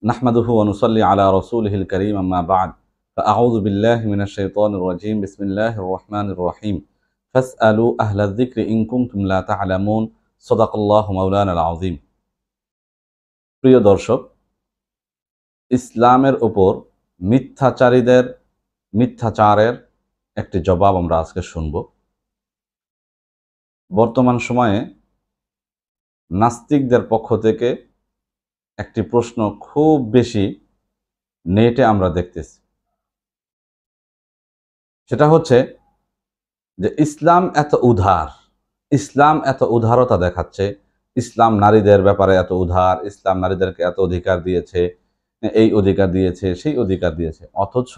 নাহমাদুহু ওয়া নুসাল্লি আলা রাসূলিহিল কারীম আম্মা বা'দ ফাআউযু বিল্লাহি মিনাশ শাইতানির রাজীম বিসমিল্লাহির রহমানির রহিম ফাসআলু আহলা যিকরি ইন কুনতুম লা তা'লামুন সাদাকাল্লাহু মাওলানাল আযীম। প্রিয় দর্শক, ইসলামের উপর মিথ্যাচারীদের মিথ্যাচারের একটি জবাব আমরা আজকে শুনব। বর্তমান সময়ে নাস্তিকদের পক্ষ থেকে একটি প্রশ্ন খুব বেশি নেটে আমরা দেখতেছি। সেটা হচ্ছে যে ইসলাম এত উদারতা দেখাচ্ছে, ইসলাম নারীদের ব্যাপারে এত উদার, ইসলাম নারীদেরকে এত অধিকার দিয়েছে, এই অধিকার দিয়েছে, সেই অধিকার দিয়েছে। অথচ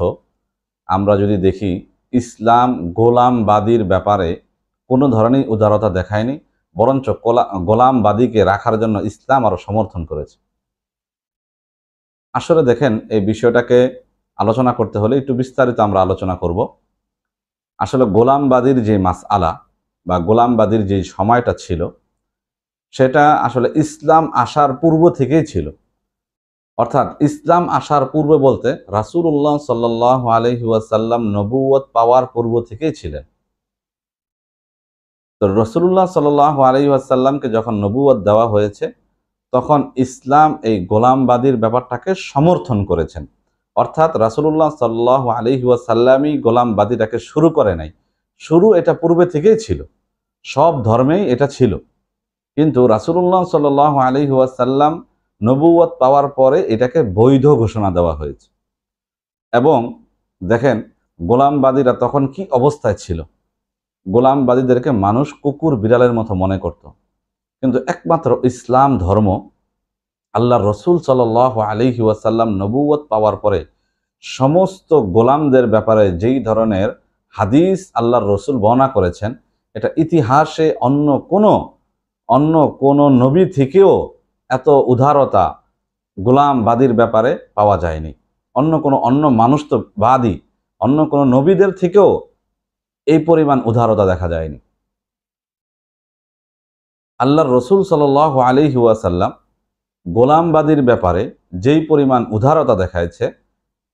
আমরা যদি দেখি, ইসলাম গোলামবাদীর ব্যাপারে কোনো ধরনের উদারতা দেখায়নি, বরঞ্চ গোলামবাদীকে রাখার জন্য ইসলাম আরো সমর্থন করেছে। আসলে দেখেন, এই বিষয়টাকে আলোচনা করতে হলে একটু বিস্তারিত আমরা আলোচনা করব। আসলে গোলামবাদীর যে মাসআলা বা গোলামবাদীর যে সময়টা ছিল, সেটা আসলে ইসলাম আসার পূর্ব থেকেই ছিল। অর্থাৎ ইসলাম আসার পূর্বে বলতে রাসূলুল্লাহ সাল্লাল্লাহু আলাইহি ওয়াসাল্লাম নবুয়ত পাওয়ার পূর্ব থেকেই ছিলেন। তো রাসূলুল্লাহ সাল্লাল্লাহু আলাইহি ওয়াসাল্লামকে যখন নবুয়ত দেওয়া হয়েছে, তখন ইসলাম এই গোলামবাদীর ব্যাপারটাকে সমর্থন করেছেন। অর্থাৎ রাসূলুল্লাহ সাল্লাল্লাহু আলাইহি ওয়াসাল্লামই গোলামবাদীটাকে শুরু করে নাই, শুরু এটা পূর্বে থেকেই ছিল, সব ধর্মেই এটা ছিল। কিন্তু রাসূলুল্লাহ সাল্লাল্লাহু আলাইহি ওয়াসাল্লাম নবুয়ত পাওয়ার পরে এটাকে বৈধ ঘোষণা দেওয়া হয়েছে। এবং দেখেন, গোলামবাদীরা তখন কি অবস্থায় ছিল। গোলামবাদীদেরকে মানুষ কুকুর বিড়ালের মতো মনে করত, কিন্তু একমাত্র ইসলাম ধর্ম, আল্লাহর রসুল সাল্লাল্লাহু আলাইহি ওয়াসাল্লাম নবুয়ত পাওয়ার পরে সমস্ত গোলামদের ব্যাপারে যেই ধরনের হাদিস আল্লাহর রসুল বর্ণনা করেছেন, এটা ইতিহাসে অন্য কোনো নবী থেকেও এত উদারতা গোলামবাদীর ব্যাপারে পাওয়া যায়নি। অন্য মানুষ তো বাদী, অন্য কোনো নবীদের থেকেও এই পরিমাণ উদারতা দেখা যায়নি। আল্লাহর রসুল সাল্লাল্লাহু আলাইহি ওয়াসাল্লাম গোলামবাদীর ব্যাপারে যেই পরিমাণ উদারতা দেখাইছে,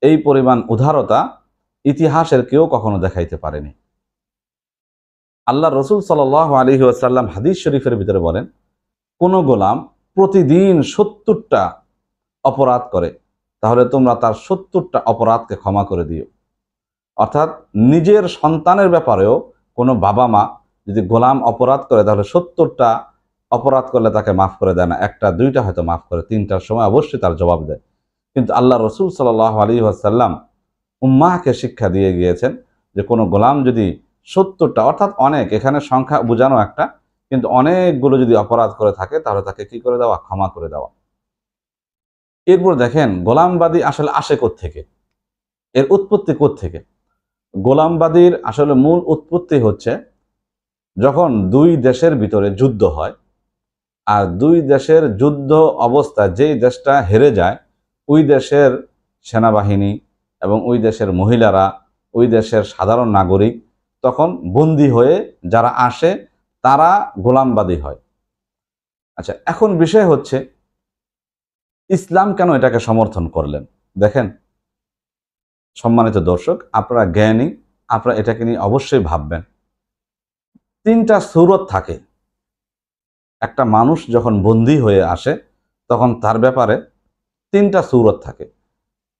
এই পরিমাণ উদারতা ইতিহাসের কেউ কখনো দেখাইতে পারেনি। আল্লাহর রসুল সাল্লাল্লাহু আলাইহি ওয়াসাল্লাম হাদিস শরীফের ভিতরে বলেন, কোন গোলাম প্রতিদিন 70টা অপরাধ করে, তাহলে তোমরা তার 70টা অপরাধকে ক্ষমা করে দিও। অর্থাৎ নিজের সন্তানের ব্যাপারেও কোনো বাবা মা যদি গোলাম অপরাধ করে, তাহলে 70টা অপরাধ করলে তাকে মাফ করে দেয় না, একটা দুইটা হয়তো মাফ করে, 3টার সময় অবশ্যই তার জবাব দেয়। কিন্তু আল্লাহ রসুল সাল্লাল্লাহু আলাইহি ওয়াসাল্লাম উম্মাহকে শিক্ষা দিয়ে গিয়েছেন যে কোনো গোলাম যদি 70টা, অর্থাৎ অনেক, এখানে সংখ্যা বোঝানো একটা, কিন্তু অনেকগুলো যদি অপরাধ করে থাকে, তাহলে তাকে কি করে দেওয়া? ক্ষমা করে দেওয়া। এরপর দেখেন, গোলামবাদী আসলে আসে কোত্থেকে, এর উৎপত্তি কোত্থেকে? গোলামবাদীর আসলে মূল উৎপত্তি হচ্ছে যখন দুই দেশের ভিতরে যুদ্ধ হয়, আর দুই দেশের যুদ্ধ অবস্থায় যেই দেশটা হেরে যায়, ওই দেশের সেনাবাহিনী এবং ওই দেশের মহিলারা, ওই দেশের সাধারণ নাগরিক তখন বন্দী হয়ে যারা আসে, তারা গোলামবাদী হয়। আচ্ছা, এখন বিষয় হচ্ছে ইসলাম কেন এটাকে সমর্থন করলেন? দেখেন সম্মানিত দর্শক, আপনারা জ্ঞানী, আপনারা এটাকে নিয়ে অবশ্যই ভাববেন। 3টা সূরত থাকে। একটা মানুষ যখন বন্দী হয়ে আসে, তখন তার ব্যাপারে 3টা সূরত থাকে।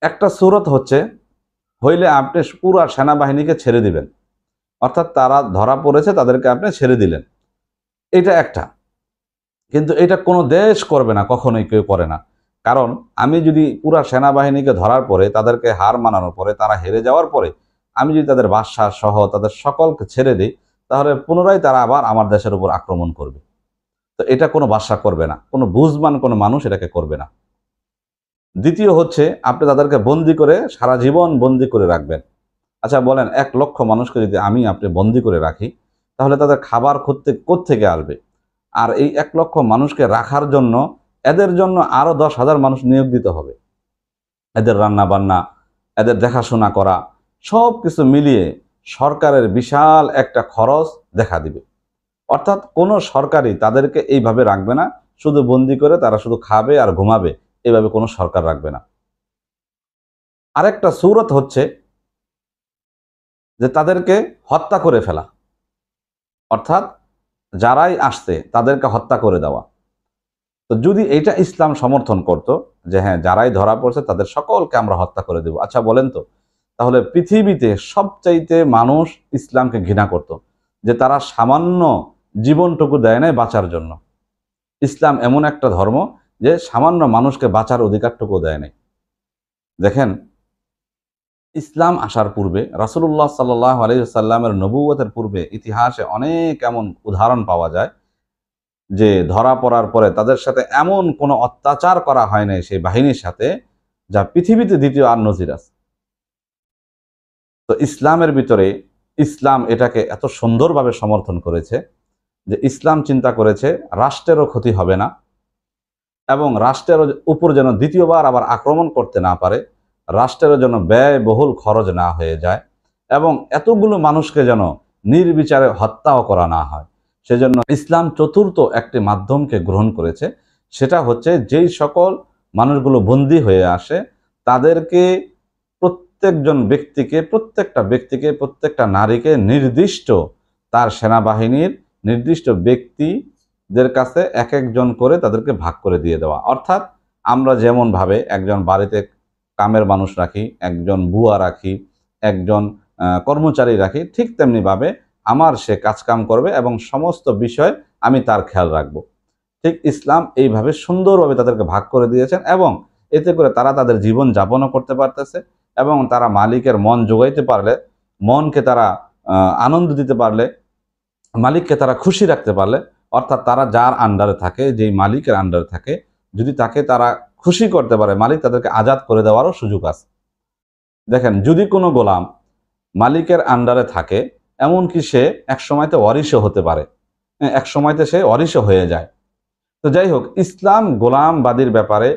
একটা সূরত হচ্ছে হইলে আপনি পুরা সেনাবাহিনীকে ছেড়ে দিবেন, অর্থাৎ তারা ধরা পড়েছে, তাদেরকে আপনি ছেড়ে দিলেন, এটা একটা। কিন্তু এটা কোনো দেশ করবে না, কখনোই কেউ করে না। কারণ আমি যদি পুরা সেনাবাহিনীকে ধরার পরে, তাদেরকে হার মানানোর পরে, তারা হেরে যাওয়ার পরে আমি যদি তাদের বাদশা সহ তাদের সকলকে ছেড়ে দিই, তাহলে পুনরায় তারা আবার আমার দেশের উপর আক্রমণ করবে। তো এটা কোনো বাদশা করবে না, কোনো বুঝবান কোনো মানুষ এটাকে করবে না। দ্বিতীয় হচ্ছে, আপনি তাদেরকে বন্দি করে সারা জীবন বন্দি করে রাখবেন। আচ্ছা বলেন, 1 লক্ষ মানুষকে যদি আপনি বন্দি করে রাখি, তাহলে তাদের খাবার কোত্থেকে আসবে? আর এই 1 লক্ষ মানুষকে রাখার জন্য এদের জন্য আরো 10,000 মানুষ নিয়োগ দিতে হবে। এদের রান্না বান্না, এদের দেখাশোনা করা, সব কিছু মিলিয়ে সরকারের বিশাল একটা খরচ দেখা দিবে। অর্থাৎ কোনো সরকারই তাদেরকে এইভাবে রাখবে না, শুধু বন্দি করে তারা শুধু খাবে আর ঘুমাবে, এভাবে কোনো সরকার রাখবে না। আরেকটা সূরত হচ্ছে যে তাদেরকে হত্যা করে ফেলা, অর্থাৎ যারাই আসছে তাদেরকে হত্যা করে দেওয়া। তো যদি এটা ইসলাম সমর্থন করত যে হ্যাঁ, যারাই ধরা পড়ছে তাদের সকলকে আমরা হত্যা করে দেব, আচ্ছা বলেন তো, তাহলে পৃথিবীতে সবচাইতে মানুষ ইসলামকে ঘৃণা করত, যে তারা সামান্য জীবনটুকু দেয় নাই বাঁচার জন্য। ইসলাম এমন একটা ধর্ম যে সামান্য মানুষকে বাঁচার অধিকারটুকু দেয় নাই। দেখেন, ইসলাম আসার পূর্বে, রাসূলুল্লাহ সাল্লাল্লাহু আলাইহি ওয়াসাল্লামের নবুয়তের পূর্বে ইতিহাসে অনেক এমন উদাহরণ পাওয়া যায় যে ধরা পড়ার পরে তাদের সাথে এমন কোনো অত্যাচার করা হয় নাই সেই বাহিনীর সাথে, যা পৃথিবীতে দ্বিতীয় আর নজির আছে। তো ইসলামের ভিতরে ইসলাম এটাকে এত সুন্দরভাবে সমর্থন করেছে যে ইসলাম চিন্তা করেছে রাষ্ট্রেরও ক্ষতি হবে না, এবং রাষ্ট্রের উপর যেন দ্বিতীয়বার আবার আক্রমণ করতে না পারে, রাষ্ট্রের জন্য ব্যয়বহুল খরচ না হয়ে যায়, এবং এতগুলো মানুষকে যেন নির্বিচারে হত্যাও করা না হয়। সেজন্য ইসলাম চতুর্থ একটি মাধ্যমকে গ্রহণ করেছে, সেটা হচ্ছে যেই সকল মানুষগুলো বন্দী হয়ে আসে তাদেরকে, প্রত্যেকটা ব্যক্তিকে প্রত্যেকটা নারীকে নির্দিষ্ট তার সেনাবাহিনীর নির্দিষ্ট ব্যক্তিদের কাছে এক একজন করে তাদেরকে ভাগ করে দিয়ে দেওয়া। অর্থাৎ আমরা যেমন ভাবে একজন বাড়িতে কামের মানুষ রাখি, একজন বুয়া রাখি, একজন কর্মচারী রাখি, ঠিক তেমনি ভাবে আমার সে কাজকাম করবে এবং সমস্ত বিষয় আমি তার খেয়াল রাখব। ঠিক ইসলাম এইভাবে সুন্দরভাবে তাদেরকে ভাগ করে দিয়েছেন, এবং এতে করে তারা তাদের জীবন যাপনও করতে পারতেছে, এবং তারা মালিকের মন জোগাইতে পারলে, মনকে তারা আনন্দ দিতে পারলে, মালিককে তারা খুশি রাখতে পারলে, অর্থাৎ তারা যার আন্ডারে থাকে, যেই মালিকের আন্ডারে থাকে, যদি তাকে তারা খুশি করতে পারে, মালিক তাদেরকে আজাদ করে দেওয়ারও সুযোগ আছে। দেখেন, যদি কোনো গোলাম মালিকের আন্ডারে থাকে, এমনকি সে এক সময়তে অরিশও হতে পারে, এক সময়তে সে অরিশও হয়ে যায়। তো যাই হোক, ইসলাম গোলামবাদীর ব্যাপারে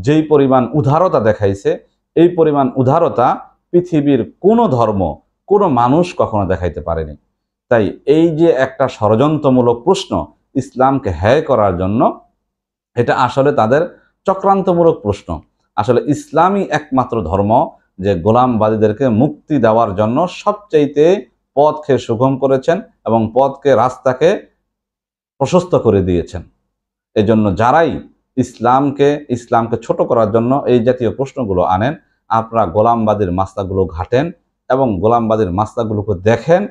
যেই পরিমাণ উদারতা দেখাইছে, এই পরিমাণ উদারতা পৃথিবীর কোনো ধর্ম, কোনো মানুষ কখনো দেখাইতে পারেনি। তাই এই যে একটা ষড়যন্ত্রমূলক প্রশ্ন ইসলামকে হ্যায় করার জন্য, এটা আসলে তাদের চক্রান্তমূলক প্রশ্ন। আসলে ইসলামই একমাত্র ধর্ম যে গোলামবাদীদেরকে মুক্তি দেওয়ার জন্য সবচাইতে পথকে সুগম করেছেন এবং রাস্তাকে প্রশস্ত করে দিয়েছেন। এজন্য যারাই ইসলামকে ছোট করার জন্য এই জাতীয় প্রশ্নগুলো আনেন, আপনারা গোলামবাদীর মাসলাগুলো ঘাটেন এবং গোলামবাদীর মাসলাগুলোকে দেখেন,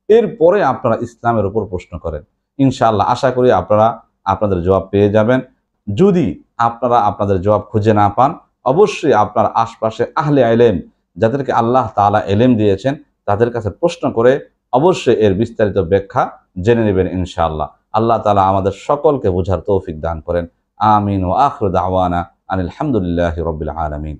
এরপরে আপনারা ইসলামের উপর প্রশ্ন করেন। ইনশাআল্লাহ আশা করি আপনারা আপনাদের জবাব পেয়ে যাবেন। যদি আপনারা আপনাদের জবাব খুঁজে না পান, অবশ্যই আপনার আশপাশে আহলে ইলম, যাদেরকে আল্লাহ তাআলা ইলম দিয়েছেন, তাদের কাছে প্রশ্ন করে অবশ্যই এর বিস্তারিত ব্যাখ্যা জেনে নেবেন ইনশাআল্লাহ। আল্লাহ তাআলা আমাদের সকলকে বোঝার তৌফিক দান করেন। আমিন। ওয়া আখিরু দাওয়ানা আনিল হামদুলিল্লাহি রাব্বিল আলামিন।